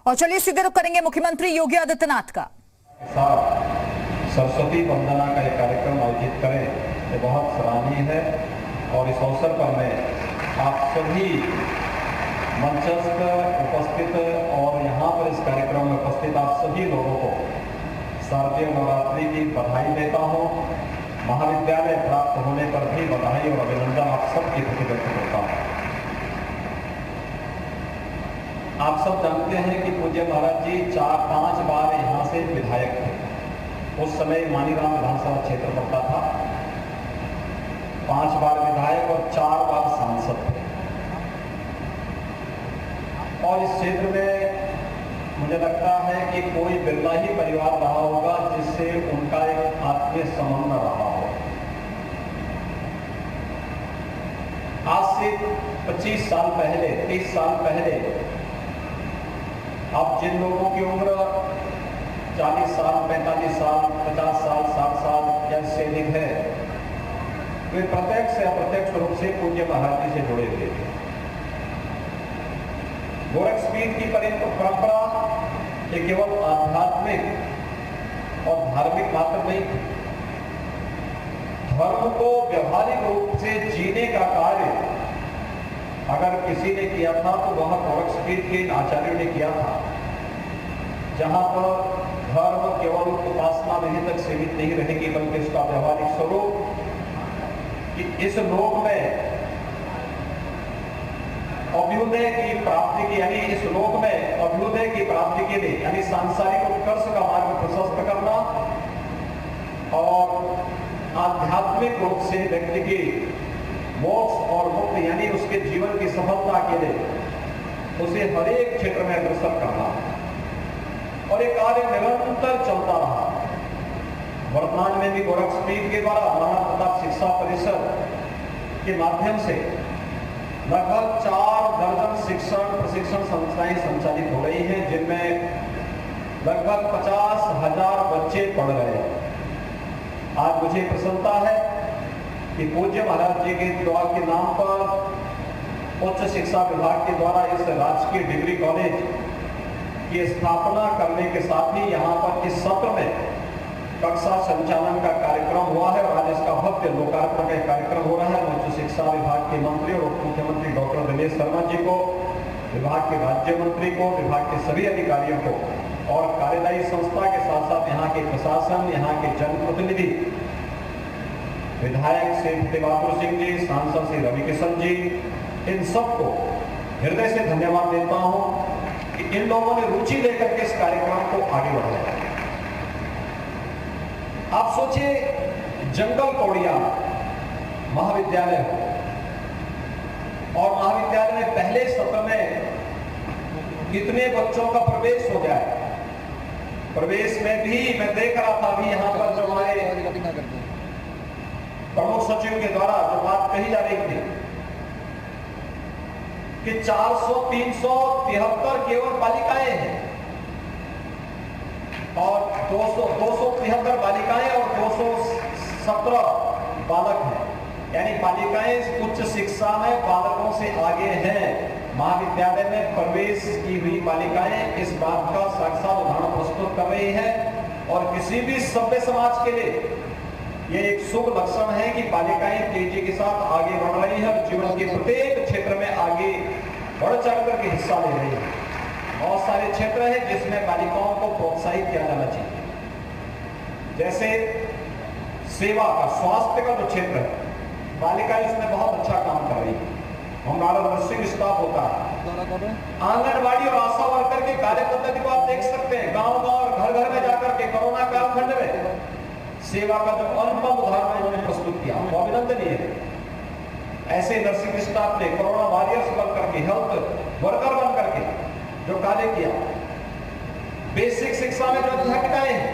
और चलिए सीधे रुख करेंगे मुख्यमंत्री योगी आदित्यनाथ का। सरस्वती वंदना का एक कार्यक्रम आयोजित करें ये बहुत सराहनीय है और इस अवसर पर मैं आप सभी मंचस्थ उपस्थित और यहाँ पर इस कार्यक्रम में उपस्थित आप सभी लोगों को शारदीय नवरात्रि की बधाई देता हूँ। महाविद्यालय प्राप्त होने पर भी बधाई और अभिनंदन आप सबके प्रति व्यक्त करता हूँ। आप सब जानते हैं कि पूज्य महाराज जी 4-5 बार यहाँ से विधायक थे। उस समय मानीराम विधानसभा क्षेत्र पड़ता था। 5 बार विधायक और 4 बार सांसद थे। और इस क्षेत्र में मुझे लगता है कि कोई बिरला ही परिवार रहा होगा जिससे उनका एक आत्मीय संबंध रहा हो। आज से 25 साल पहले, 30 साल पहले अब जिन लोगों की उम्र 40 साल, 45 साल, 50 साल, 60 साल या इससे अधिक है, वे प्रत्यक्ष या अप्रत्यक्ष रूप से पूज्य महाराज जी से जुड़े हुए थे। गोरक्षपीठ की परंपरा ये केवल आध्यात्मिक और धार्मिक मात्र नहीं थी। धर्म को व्यवहारिक रूप से जीने का कार्य अगर किसी ने किया था तो वह गोरक्षपीठ के आचार्यों ने किया था, जहां पर धर्म केवल उपासना में ही तक सीमित नहीं रहेगी बल्कि इसका व्यवहारिक स्वरूप कि इस लोक में अभ्युदय की प्राप्ति की, यानी इस लोक में अभ्युदय की प्राप्ति के लिए यानी सांसारिक उत्कर्ष का मार्ग प्रशस्त करना और आध्यात्मिक रूप से व्यक्ति की मोक्ष और मुक्ति यानी उसके जीवन की सफलता के लिए उसे हर एक क्षेत्र में अग्रसर करना और ये कार्य निरंतर चलता रहा। वर्तमान में भी गोरक्षपीठ के द्वारा महाराणा प्रताप शिक्षा परिषद के माध्यम से लगभग 4 दर्जन शिक्षण प्रशिक्षण संस्थाएं संचालित हो रही हैं, जिनमें लगभग 50,000 बच्चे पढ़ रहे हैं। आज मुझे प्रसन्नता है कि पूज्य महाराज जी के द्वारा के नाम पर उच्च शिक्षा विभाग के द्वारा इस राजकीय डिग्री कॉलेज की स्थापना करने के साथ ही यहाँ पर इस सत्र में कक्षा संचालन का कार्यक्रम हुआ है और आज इसका भव्य लोकार्पण का कार्यक्रम हो रहा है। उच्च शिक्षा विभाग के मंत्री और उप मुख्यमंत्री डॉक्टर दिनेश शर्मा जी को, विभाग के राज्य मंत्री को, विभाग के सभी अधिकारियों को और कार्यदायी संस्था के साथ साथ यहाँ के प्रशासन, यहाँ के जनप्रतिनिधि, विधायक श्री बहादुर सिंह जी, सांसद श्री रवि किशन जी, इन सबको हृदय से धन्यवाद देता हूं कि इन लोगों ने रुचि लेकर के इस कार्यक्रम को आगे बढ़ाया। आप सोचिए, जंगल कौड़िया महाविद्यालय और महाविद्यालय में पहले सत्र में कितने बच्चों का प्रवेश हो गया है। प्रवेश में भी मैं देख रहा था अभी यहाँ पर जो हमारे प्रमुख सचिव के द्वारा जो बात कही जा रही थी कि 373 केवल बालिकाएं हैं और 273 बालिकाएं और 217 बालक हैं, यानी बालिकाएं उच्च शिक्षा में बालकों से आगे हैं। महाविद्यालय में प्रवेश की हुई बालिकाएं इस बात का साक्षात उदाहरण प्रस्तुत कर रही हैं और किसी भी सभ्य समाज के लिए ये एक शुभ लक्षण है कि बालिकाएं तेजी के साथ आगे बढ़ रही हैं और जीवन के प्रत्येक क्षेत्र में आगे बढ़ चढ़ करके हिस्सा ले रही है। बहुत सारे क्षेत्र हैं जिसमें बालिकाओं को प्रोत्साहित किया जाना चाहिए, जैसे सेवा का, स्वास्थ्य का जो क्षेत्र है, बालिकाएं इसमें बहुत अच्छा काम कर रही है। हमारा नर्सिंग स्टाफ होता है, आंगनबाड़ी और आशा वर्कर के कार्य पद्धति को आप देख सकते हैं। गाँव और घर घर में जाकर के कोरोना कालखंड में सेवा का जो अनुपम उदाहरण उन्होंने प्रस्तुत किया वो अभिनंदनीय है। ऐसे नर्सिंग स्टाफ ने कोरोना वॉरियर्स बन करके, हेल्थ वर्कर बन करके जो कार्य किया, बेसिक शिक्षा में जो अध्यापिकाएं हैं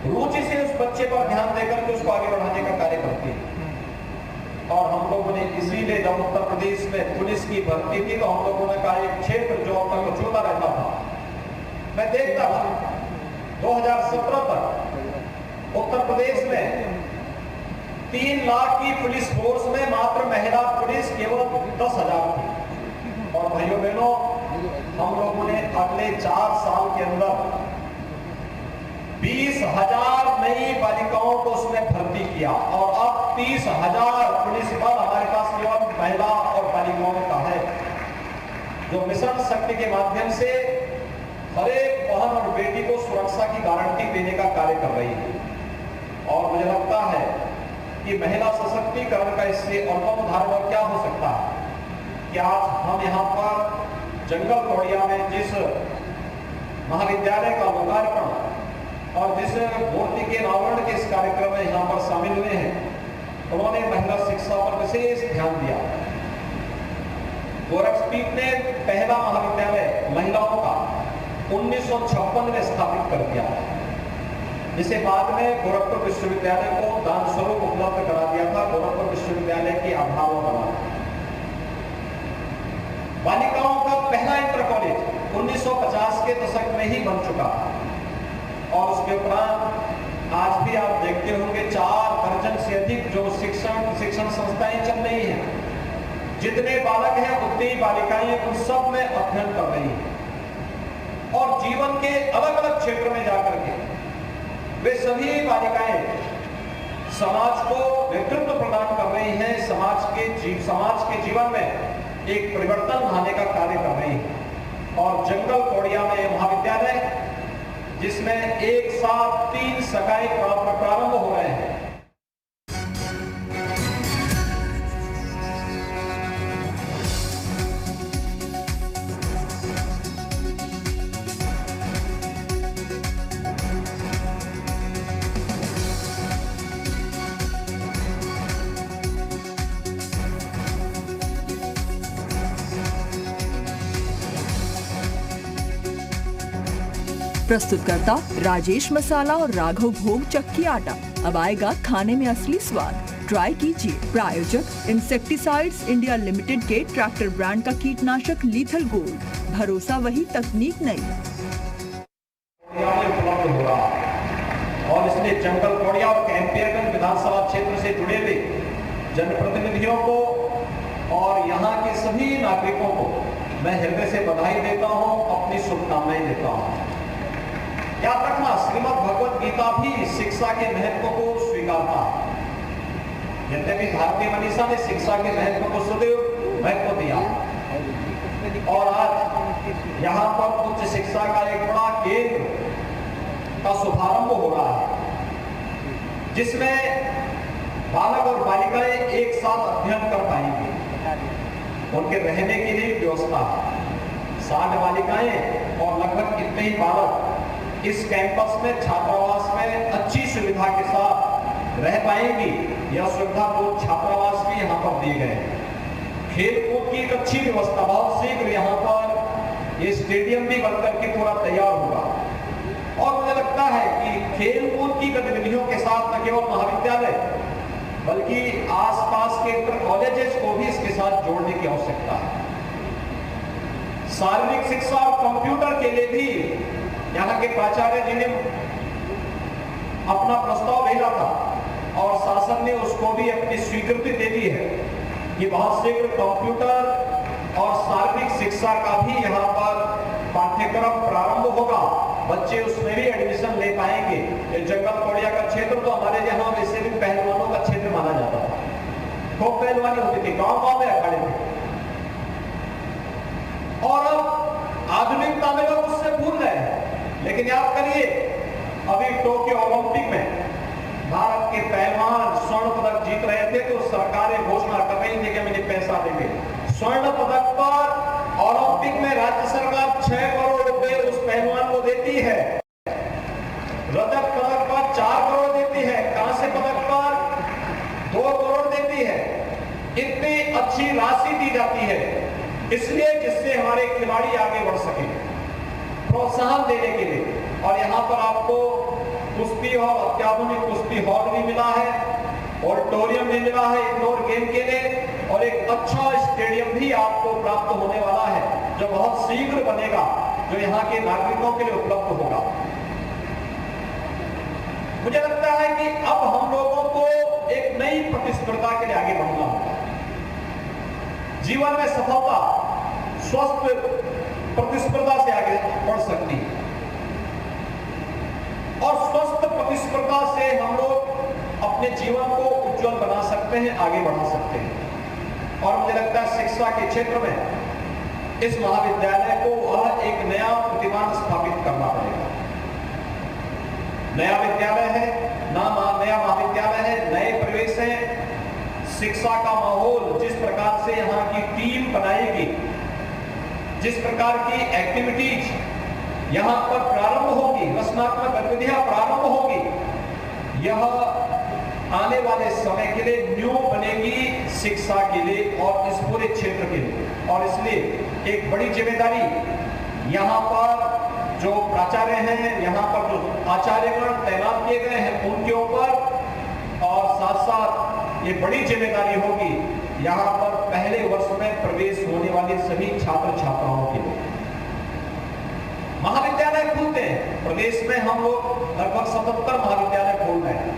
रुचि से उस बच्चे पर ध्यान देकर के उसको आगे बढ़ाने का कार्य करती है। और हम लोगों ने इसीलिए जब उत्तर प्रदेश में पुलिस की भर्ती थी तो हम लोगों ने कहा एक क्षेत्र जो अब तक अछूता रहता था, मैं देखता था 2017 तक उत्तर प्रदेश में 3 लाख की पुलिस फोर्स में मात्र महिला पुलिस केवल 10,000 थी। और भाइयों बहनों, हम लोगों ने अगले 4 साल के अंदर 20,000 नई बालिकाओं को उसमें भर्ती किया और अब 30,000 पुलिस बल हमारे पास केवल महिला और बालिकाओं का है, जो मिशन शक्ति के माध्यम से हर एक बहन और बेटी को सुरक्षा की गारंटी देने का कार्य कर रही है। और मुझे लगता है कि महिला सशक्तिकरण का इससे उत्तम उदाहरण क्या हो सकता है कि आज हम यहाँ पर जंगल तोड़िया में जिस महाविद्यालय का लोकार्पण और जिस मूर्ति के अनावरण के इस कार्यक्रम में यहाँ पर शामिल हुए हैं, उन्होंने महिला शिक्षा पर विशेष ध्यान दिया। गोरखपीठ ने पहला महाविद्यालय महिलाओं का 1956 में स्थापित कर दिया, जिसे बाद में गोरखपुर विश्वविद्यालय को दान स्वरूप उपलब्ध करा दिया था। गोरखपुर विश्वविद्यालय की आधार बना। बालिकाओं का पहला इंटर कॉलेज 1950 के दशक में ही बन चुका और उसके उपरांत आज भी आप देखते होंगे 4 दर्जन से अधिक जो शिक्षण संस्थाएं चल रही हैं। जितने बालक हैं उतनी बालिकाएं उन सब में अध्ययन कर रही हैं और जीवन के अलग अलग क्षेत्र में जाकर के वे सभी बालिकाएं समाज को नेतृत्व प्रदान कर रही हैं, समाज के जीवन में एक परिवर्तन लाने का कार्य कर रही हैं। और जंगल तोड़िया में महाविद्यालय, जिसमें एक साथ 3 शाखाएं प्रारंभ हो रहे हैं। प्रस्तुतकर्ता राजेश मसाला और राघव भोग चक्की आटा। अब आएगा खाने में असली स्वाद, ट्राई कीजिए। प्रायोजक इंसेक्टिसाइड्स इंडिया लिमिटेड के ट्रैक्टर ब्रांड का कीटनाशक लीथल गोल्ड, भरोसा वही तकनीक नहीं। और इसलिए जंगल तोड़िया और कैंपियरगंज विधानसभा क्षेत्र से जुड़े हुए जनप्रतिनिधियों को और यहाँ के सभी नागरिकों को मैं हृदय से बधाई देता हूँ, अपनी शुभकामनाएं देता हूँ। याद रखना, श्रीमद् भगवत गीता भी शिक्षा के महत्व को स्वीकारता है। यद्यपि भारतीय मनीषा ने शिक्षा के महत्व को सदैव महत्व दिया और आज यहाँ पर उच्च शिक्षा का एक बड़ा केंद्र का शुभारंभ हो रहा है, जिसमें बालक और बालिकाएं एक साथ अध्ययन कर पाएंगे। उनके रहने के लिए व्यवस्था, 60 बालिकाएं और लगभग इतने ही बालक इस कैंपस में छात्रावास में अच्छी सुविधा के साथ रह पाएंगी। यह सुविधापूर्ण छात्रावास भी यहाँ पर दिए गए। खेल कूद की एक अच्छी व्यवस्था, बहुत शीघ्र यहाँ पर ये स्टेडियम भी बनकर के पूरा तैयार होगा। और मुझे लगता है कि खेल कूद की गतिविधियों के साथ न केवल महाविद्यालय बल्कि आसपास के इंटर कॉलेजेस को भी इसके साथ जोड़ने की आवश्यकता है। शारीरिक शिक्षा और कंप्यूटर के लिए भी यहाँ के प्राचार्य जी ने अपना प्रस्ताव भेजा था और शासन ने उसको भी अपनी स्वीकृति दे दी है कि बहुत शीघ्र कंप्यूटर और शारीरिक शिक्षा का भी यहाँ पर पाठ्यक्रम प्रारंभ होगा। बच्चे उसमें भी एडमिशन ले पाएंगे। ये जंगल तोड़िया का क्षेत्र तो हमारे यहाँ वैसे भी पहलवानों का क्षेत्र माना जाता था, खूब पहलवानी होती थी, गांव-गांव में अखाड़े थे। और अब आधुनिकता में लोग उससे भूल रहे हैं। लेकिन याद करिए, अभी टोक्यो ओलंपिक में भारत के पहलवान स्वर्ण पदक जीत रहे थे तो सरकारें घोषणा कर रही थी कि मुझे पैसा देंगे। स्वर्ण पदक पर ओलंपिक में राज्य सरकार 6 करोड़ रुपए उस पहलवान को देती है। रजत पदक पर 4 करोड़ देती है, कांस्य पदक पर 2 करोड़ देती है। इतनी अच्छी राशि दी जाती है इसलिए जिससे हमारे खिलाड़ी आगे बढ़ सके, प्रोत्साहन देने के लिए। और यहाँ पर आपको कुश्ती हॉल, अत्याधुनिक कुश्ती हॉल भी मिला है, ऑडिटोरियम भी मिला है इंडोर गेम के लिए, और एक अच्छा स्टेडियम भी आपको प्राप्त होने वाला है जो बहुत शीघ्र बनेगा, जो यहाँ के नागरिकों के लिए उपलब्ध होगा। मुझे लगता है कि अब हम लोगों को एक नई प्रतिस्पर्धा के लिए आगे बढ़ना होगा। जीवन में सफलता, स्वस्थ प्रतिस्पर्धा से आगे बढ़ सकती है। और स्वस्थ प्रतिस्पर्धा से हम लोग अपने जीवन को उज्जवल बना सकते हैं, आगे बढ़ा सकते हैं। और मुझे लगता है शिक्षा के क्षेत्र में इस महाविद्यालय को वह एक नया प्रतिमान स्थापित करना पड़ेगा। नया विद्यालय है, नया महाविद्यालय है, नए प्रवेश है, शिक्षा का माहौल जिस प्रकार से यहाँ की टीम बनाएगी, जिस प्रकार की एक्टिविटीज यहाँ पर प्रारंभ होगी, रचनात्मक गतिविधियां प्रारंभ होगी, यह आने वाले समय के लिए न्यू बनेगी शिक्षा के लिए और इस पूरे क्षेत्र के लिए। और इसलिए एक बड़ी जिम्मेदारी यहाँ पर जो प्राचार्य हैं, यहाँ पर जो आचार्यगण तैनात किए गए हैं उनके ऊपर, और साथ साथ ये बड़ी जिम्मेदारी होगी यहाँ पर पहले वर्ष में प्रवेश होने वाले सभी छात्र छात्राओं के लिए। महाविद्यालय खुलते हैं प्रदेश में, हम लोग लगभग 77 महाविद्यालय खोल रहे हैं।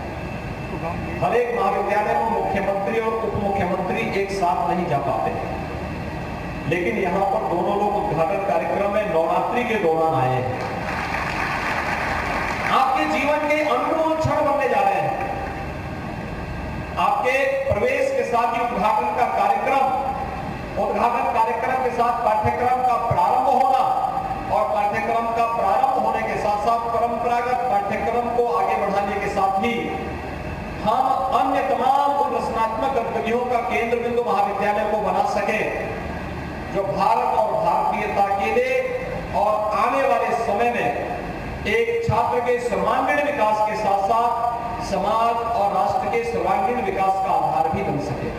हर एक महाविद्यालय में मुख्यमंत्री और उप मुख्यमंत्री एक साथ नहीं जा पाते, लेकिन यहाँ पर दोनों लोग उद्घाटन कार्यक्रम में नवरात्रि के दौरान आए हैं। आपके जीवन के अनमोल क्षण बनने जा रहे हैं। आपके प्रवेश के साथ ही उद्घाटन कार्यक्रम के साथ पाठ्यक्रम का प्रारंभ होना, और पाठ्यक्रम का प्रारंभ होने के साथ साथ परंपरागत पाठ्यक्रम को आगे बढ़ाने के साथ ही हम अन्य तमाम उन रचनात्मक गतिविधियों का केंद्र बिंदु महाविद्यालय को बना सके, जो भारत और भारतीयता के लिए और आने वाले समय में एक छात्र के सर्वांगीण विकास के साथ साथ समाज और राष्ट्र के सर्वांगीण विकास का आधार भी बन सके।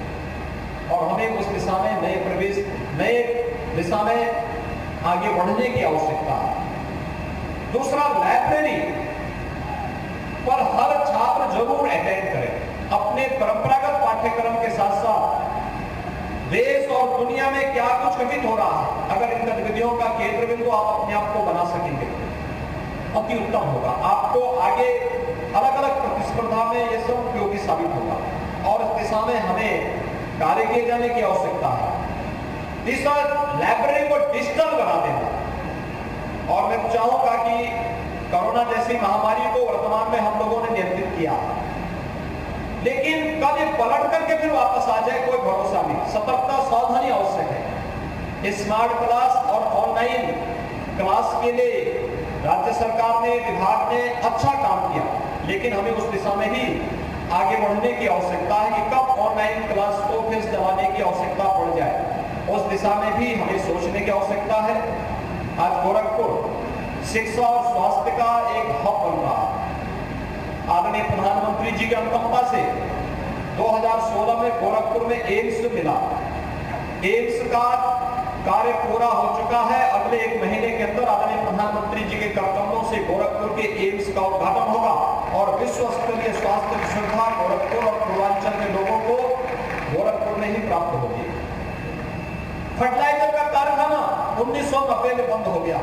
और हमें उस दिशा में नए दिशा में आगे बढ़ने की आवश्यकता है। दूसरा, लाइब्रेरी पर हर छात्र जरूर अटेंड करें। अपने परंपरागत पाठ्यक्रम के साथ साथ देश और दुनिया में क्या कुछ घटित हो रहा है, अगर इन गतिविधियों का केंद्र बिंदु आप अपने आप को बना सकेंगे अति उत्तम होगा। आपको आगे अलग अलग प्रतिस्पर्धा में यह सब उपयोगी साबित होगा, और इस दिशा में हमें कार्य किए जाने की आवश्यकता है। तीसरा, लाइब्रेरी को डिजिटल बना देना। और मैं चाहूंगा कि कोरोना जैसी महामारी को वर्तमान में हम लोगों ने नियंत्रित किया, लेकिन कब ये पलट करके फिर वापस आ जाए कोई भरोसा नहीं। सतर्कता, सावधानी आवश्यक है। स्मार्ट क्लास और ऑनलाइन क्लास के लिए राज्य सरकार ने, विभाग ने अच्छा काम किया, लेकिन हमें उस दिशा में भी आगे बढ़ने की आवश्यकता है कि कब ऑनलाइन क्लास को फिर चलाने की आवश्यकता पड़ जाए, उस दिशा में भी हमें सोचने की आवश्यकता है। आज गोरखपुर शिक्षा और स्वास्थ्य का एक हब बन रहा है। आदरणीय प्रधानमंत्री जी की अनुकंपा से 2016 में गोरखपुर में एम्स मिला। एम्स का कार्य पूरा हो चुका है। अगले 1 महीने के अंदर आदरणीय प्रधानमंत्री जी के करकमलों से गोरखपुर के एम्स का उद्घाटन होगा, और विश्व स्तरीय स्वास्थ्य की सुविधा गोरखपुर और पूर्वांचल के लोगों को गोरखपुर में ही प्राप्त होगी। फर्टिलाइजर का कारखाना 1990 में बंद हो गया,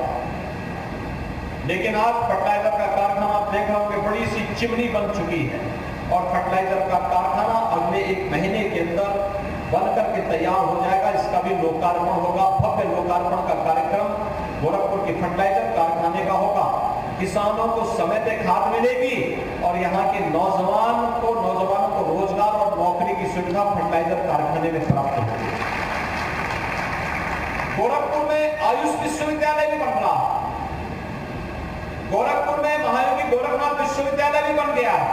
लेकिन आज फर्टिलाइजर का कारखाना आप देख रहे होंगे बड़ी सी चिमनी बन चुकी है, और फर्टिलाइजर का कारखाना अगले 1 महीने के अंदर बनकर के तैयार हो जाएगा। इसका भी लोकार्पण होगा। भव्य लोकार्पण का कार्यक्रम गोरखपुर के फर्टिलाइजर कारखाने का होगा। किसानों को समय पे खाद मिलेगी, और यहाँ के नौजवानों को रोजगार और नौकरी की सुविधा फर्टिलाइजर कारखाने में प्राप्त होगी। गोरखपुर में आयुष विश्वविद्यालय भी बन रहा है। गोरखपुर में महायोगी गोरखनाथ विश्वविद्यालय भी बन गया है।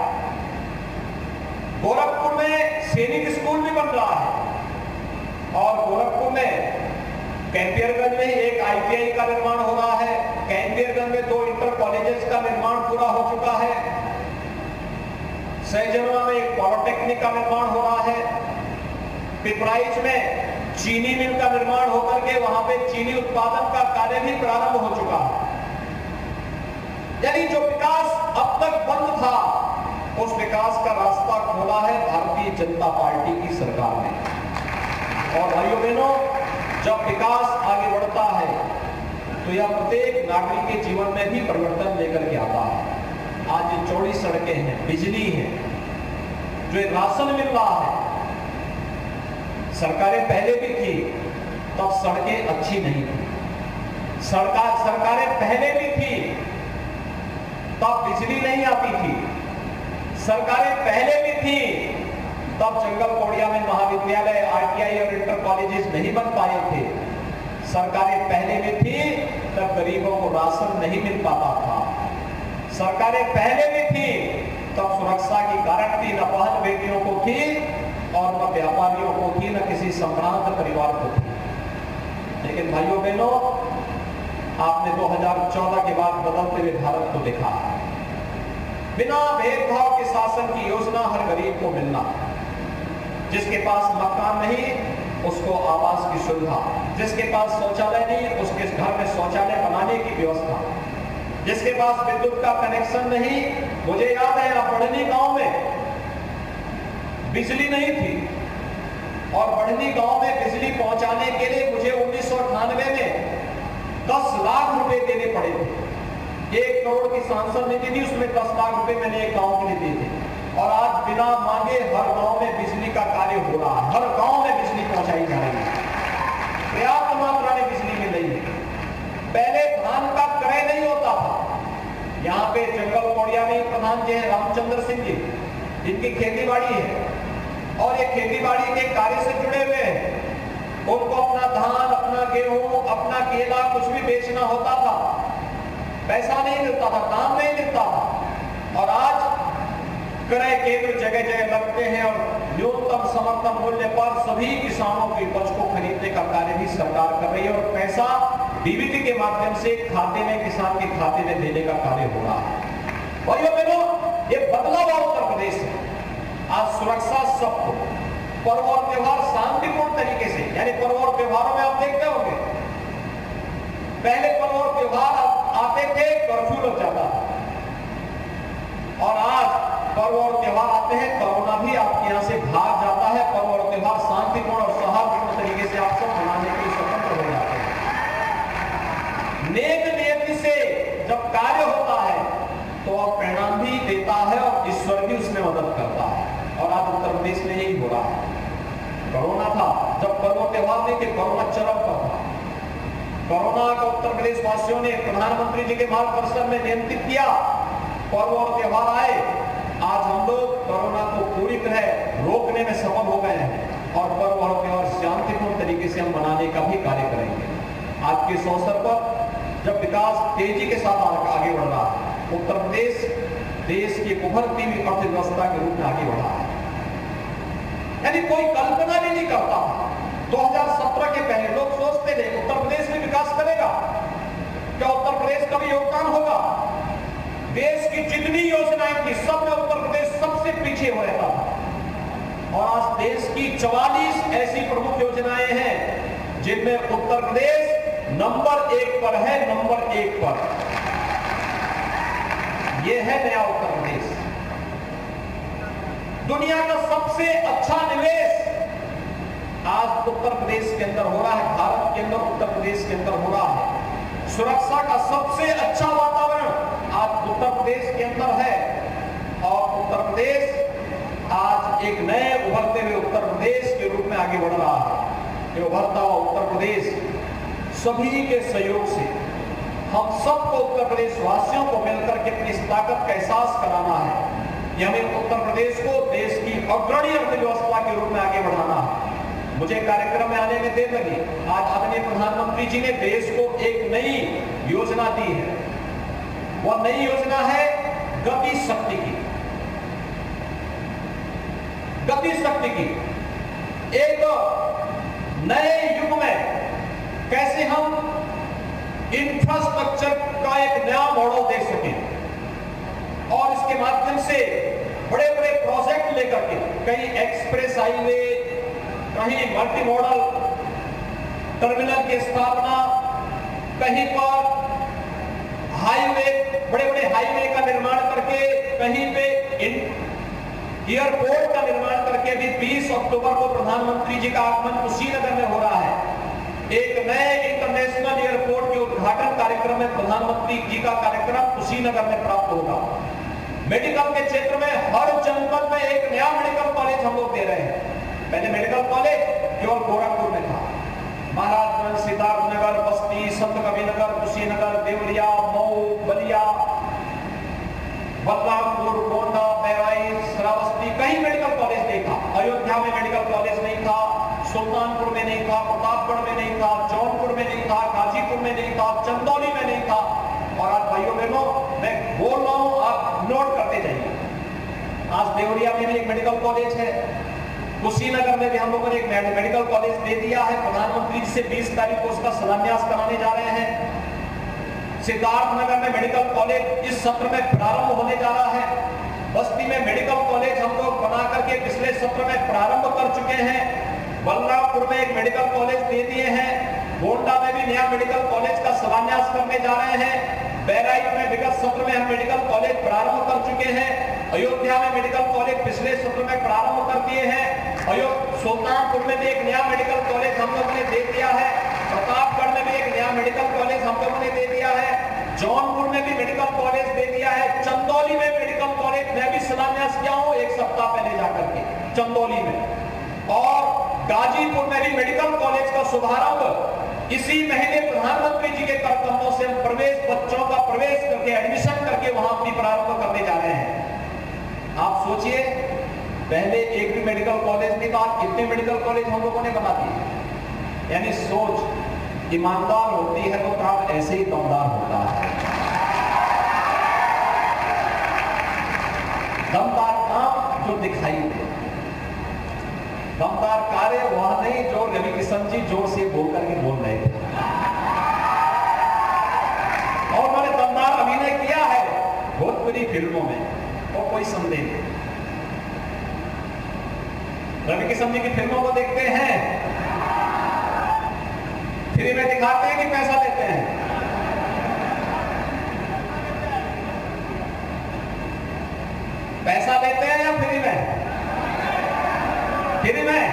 गोरखपुर में सैनिक स्कूल भी बन रहा है, और गोरखपुर में कैंपियरगंज में एक ITI का निर्माण हो रहा है। कैंपियरगंज में 2 इंटर कॉलेजेस का निर्माण पूरा हो चुका है। सहजनवा में एक पॉलिटेक्निक का निर्माण हो रहा है। पिपराइच में चीनी मिल का निर्माण होकर के वहां पे चीनी उत्पादन का कार्य भी प्रारंभ हो चुका है। यानी जो विकास अब तक बंद था, उस विकास का रास्ता खोला है भारतीय जनता पार्टी की सरकार ने। और भाइयों बहनों, जब विकास आगे बढ़ता है तो यह प्रत्येक नागरिक के जीवन में भी परिवर्तन लेकर के आता है। आज ये चौड़ी सड़कें हैं, बिजली है, जो राशन मिल रहा है। सरकारें पहले भी थी, तब सड़कें अच्छी नहीं थी। सरकारें पहले भी थी, तब बिजली नहीं आती थी। सरकारें पहले भी थी, तब जंगल कोड़िया में महाविद्यालय, आईटीआई और इंटर कॉलेजेस नहीं बन पाए थे। सरकारें पहले भी थी, तब गरीबों को राशन नहीं मिल पाता था। सरकारें पहले भी थी, तब सुरक्षा की गारंटी न बहन बेटियों को थी और न व्यापारियों को थी, न किसी संभ्रांत परिवार को थी। लेकिन भाइयों बहनों, आपने 2014 के बाद बदलते हुए भारत को देखा। बिना भेदभाव के शासन की योजना हर गरीब को मिलना, जिसके पास मकान नहीं उसको आवास की सुविधा, जिसके पास शौचालय नहीं उसके घर में शौचालय बनाने की व्यवस्था, जिसके पास विद्युत का कनेक्शन नहीं। मुझे याद है बढ़नी गांव में बिजली नहीं थी और बढ़नी गांव में बिजली पहुंचाने के लिए मुझे 1998 में 10 लाख रुपए देने पड़े थे। 1 करोड़ की सांसद निधि थी, उसमें 10 लाख रुपए मैंने एक गांव के लिए दिए थे। और आज बिना मांगे हर गांव में बिजली का कार्य हो रहा है, हर गांव में बिजली पहुंचाई जा रही है, पर्याप्त मात्रा में बिजली मिल रही है। पहले धान का क्रय नहीं होता था। यहाँ पे जंगल कोड़िया में प्रधान जी है रामचंद्र सिंह जी, इनकी खेती बाड़ी है और ये खेती बाड़ी के कार्य से जुड़े हुए हैं। उनको अपना धान, अपना गेहूं, अपना केला कुछ भी बेचना होता था, पैसा नहीं मिलता था, दाम नहीं मिलता था। और आज क्रय केंद्र जगह जगह लगते हैं और न्यूनतम समर्थन मूल्य पर सभी किसानों की उपज को खरीदने का कार्य भी सरकार कर रही है और पैसा डीबीटी के माध्यम से खाते में, किसान के खाते में देने का कार्य हो रहा है। भाइयों बहनों, ये बदलाव उत्तर प्रदेश है। आज सुरक्षा सबको, पर्व और त्योहार शांतिपूर्ण तरीके से, यानी पर्व और त्योहारों में आप देखते होंगे पहले पर्व और त्योहार आते थे, कर्फ्यू लग जाता था, और आज पर्व और त्योहार आते हैं, कोरोना भी आपके यहां से भाग जाता है। पर्व और त्योहार शांतिपूर्ण और सौहार्दपूर्ण तरीके से आप सब मनाने के लिए स्वतंत्र हो जाते हैं। नेक नियति से जब कार्य होता है तो वह परिणाम भी देता है और ईश्वर भी उसमें मदद करता है। और आज उत्तर प्रदेश में यही हो रहा है। कोरोना था, जब पर्व त्योहार नहीं थे, कोरोना चरम पर था। कोरोना का उत्तर प्रदेश वासियों ने प्रधानमंत्री जी के मार्गदर्शन में नियंत्रित किया। पर्व और त्योहार आए, आज हम लोग कोरोना को पूरी तरह रोकने में सफल हो गए हैं और पर्व और त्योहार शांतिपूर्ण तरीके से हम मनाने का भी कार्य करेंगे। आज के इस अवसर पर जब विकास तेजी के साथ आगे बढ़ रहा है, उत्तर प्रदेश देश की उभरती हुई अर्थव्यवस्था के रूप में आगे बढ़ा है। यानी कोई कल्पना भी नहीं करता। 2017 के पहले लोग सोचते थे उत्तर प्रदेश में विकास करेगा, क्या उत्तर प्रदेश का भी योगदान होगा। देश की जितनी योजनाएं थी सब में उत्तर प्रदेश सबसे पीछे हो रहता था। और आज देश की 44 ऐसी प्रमुख योजनाएं हैं जिनमें उत्तर प्रदेश नंबर 1 पर है, नंबर 1 पर। यह है नया उत्तर प्रदेश। दुनिया का सबसे अच्छा निवेश आज उत्तर प्रदेश के अंदर हो रहा है, भारत के अंदर उत्तर प्रदेश के अंदर हो रहा है। सुरक्षा का सबसे अच्छा वातावरण आज उत्तर प्रदेश के अंदर है और उत्तर प्रदेश आज एक नए उभरते हुए उत्तर प्रदेश के रूप में आगे बढ़ रहा है। ये उभरता हुआ उत्तर प्रदेश सभी के सहयोग से हम सबको, उत्तर प्रदेश वासियों को मिलकर के अपनी इस ताकत का एहसास कराना है। यह हमें उत्तर प्रदेश को देश की अग्रणी अर्थव्यवस्था के रूप में आगे बढ़ाना है। मुझे कार्यक्रम में आने में देर लगी। आज आदरणीय प्रधानमंत्री जी ने देश को एक नई योजना दी है। वह नई योजना है गति शक्ति की। गति शक्ति की एक नए युग में कैसे हम इंफ्रास्ट्रक्चर का एक नया मॉडल दे सकें और इसके माध्यम से बड़े बड़े प्रोजेक्ट लेकर के, कहीं एक्सप्रेस हाईवे, कहीं मल्टी मॉडल टर्मिनल की स्थापना, कहीं पर हाईवे, बड़े बड़े हाईवे का निर्माण करके, कहीं पे एयरपोर्ट का निर्माण करके। अभी 20 अक्टूबर को प्रधानमंत्री जी का आगमन कुशीनगर में हो रहा है। एक नए इंटरनेशनल एयरपोर्ट के उद्घाटन कार्यक्रम में प्रधानमंत्री जी का कार्यक्रम कुशीनगर में प्राप्त होगा। मेडिकल के क्षेत्र में हर जनपद में एक नया मेडिकल कॉलेज हम लोग दे रहे हैं। पहले मेडिकल कॉलेज केवल गोरखपुर में था, महाराजगंज, सिद्धार्थनगर, बस्ती, संत कबीरनगर, कुशीनगर, देवरिया, मऊ, बलिया, बदलापुर, गोंडा, बहराइच, श्रावस्ती, कहीं मेडिकल कॉलेज नहीं था। अयोध्या में मेडिकल कॉलेज नहीं था, सुल्तानपुर में नहीं था, प्रतापगढ़ में नहीं था, जौनपुर में नहीं था, गाजीपुर में नहीं था, चंदौली में नहीं था। और आज भाइयों बहनों मैं बोल रहा हूं, आप नोट करते जाइए। आज देवरिया में भी एक मेडिकल कॉलेज है, कुशीनगर में भी हम लोगों ने एक मेडिकल कॉलेज दे दिया है। प्रधानमंत्री जी से 20 तारीख को उसका शिलान्यास कराने जा रहे हैं। सिद्धार्थनगर में मेडिकल कॉलेज इस सत्र में प्रारंभ होने जा रहा है। बस्ती में मेडिकल कॉलेज हम लोग बना करके पिछले सत्र में प्रारंभ कर चुके हैं। बलरामपुर में एक मेडिकल कॉलेज दे दिए हैं। गोंडा में भी नया मेडिकल कॉलेज का शिलान्यास करने जा रहे हैं। बहराइच में विगत सत्र में हम मेडिकल कॉलेज प्रारंभ कर चुके हैं। अयोध्या में मेडिकल कॉलेज पिछले सत्र में प्रारंभ कर दिए हैं। सुल्तानपुर में भी एक नया मेडिकल कॉलेज हम लोगों ने दे दिया है। प्रतापगढ़ में भी एक नया मेडिकल कॉलेज हम लोगों ने दे दिया है। जौनपुर में भी मेडिकल कॉलेज दे दिया है। चंदौली में मेडिकल कॉलेज मैं भी शिलान्यास किया हूं एक सप्ताह पहले जाकर के चंदौली में। और गाजीपुर में भी मेडिकल कॉलेज का शुभारंभ इसी महीने प्रधानमंत्री जी के कार्यक्रमों से हम प्रवेश, बच्चों का प्रवेश करके एडमिशन करके वहां अपनी प्रारंभ करने जा रहे हैं। आप सोचिए, पहले एक भी मेडिकल कॉलेज नहीं था, कितने मेडिकल कॉलेज हम लोगों ने बना दिए। यानी सोच ईमानदार होती है तो काम ऐसे ही दमदार होता है। दमदार काम जो दिखाई दे, दमदार कार्य वह नहीं जो रवि किशन जी जोर से बोल करके बोल रहे थे। और उन्होंने दमदार अभिनय किया है भोजपुरी फिल्मों में, और कोई संदेह नहीं। रवि किशन जी की फिल्मों को देखते हैं, फ्री में दिखाते हैं कि पैसा लेते हैं? पैसा लेते हैं या फ्री में? फ्री में।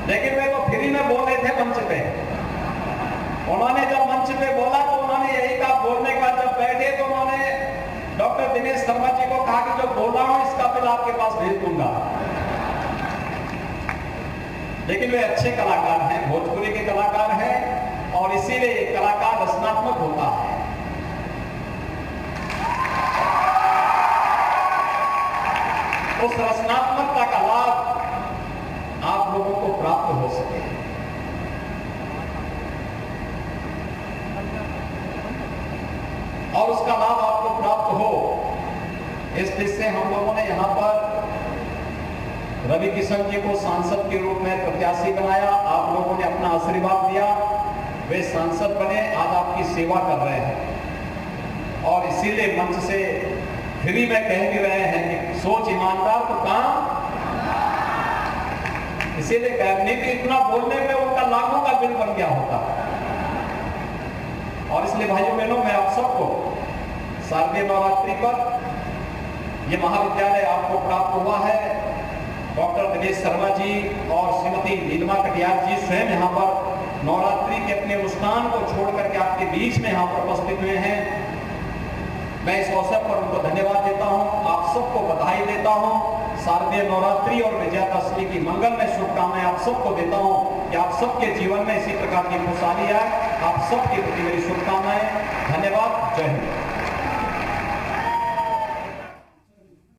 लेकिन वे वो फ्री में बोल रहे थे मंच पे। उन्होंने जब मंच पे बोला तो उन्होंने यही कहा, बोलने के बाद जब बैठे तो उन्होंने डॉक्टर दिनेश शर्मा जी को कहा कि जो बोल रहा हूं इसका बिल आपके पास भेज दूंगा। लेकिन वे अच्छे कलाकार हैं, भोजपुरी के कलाकार हैं, और इसीलिए कलाकार रचनात्मक होता है। उस रचनात्मकता का लाभ आप लोगों को प्राप्त हो सके, और उसका लाभ आपको प्राप्त हो, इस दृष्टि से हम लोगों ने यहाँ पर रवि किशन जी को सांसद के रूप में प्रत्याशी बनाया। आप लोगों ने अपना आशीर्वाद दिया, वे सांसद बने, आज आपकी सेवा कर रहे हैं। और इसीलिए मंच से फ्री में कह भी रहे हैं कि सोच ईमानदार तो काम, इसीलिए कहने कि इतना बोलने में उनका लाखों का बिल बन गया होता। और इसलिए भाइयों बहनों, मैं आप सबको शारदीय नवरात्रि पर यह महाविद्यालय आपको प्राप्त हुआ है। डॉक्टर दिनेश शर्मा जी और श्रीमती नीलिमा कटियार जी स्वयं यहाँ पर नवरात्रि के अपने अनुष्ठान को छोड़ करके आपके बीच में यहाँ पर उपस्थित हुए हैं। मैं इस अवसर पर उनको धन्यवाद देता हूँ, आप सबको बधाई देता हूँ। शारदीय नवरात्रि और विजयादशमी की मंगलमय शुभकामनाएं आप सबको देता हूँ कि आप सबके जीवन में इसी प्रकार की खुशहाली आए। आप सबके प्रति मेरी शुभकामनाएं। धन्यवाद। जय हिंद।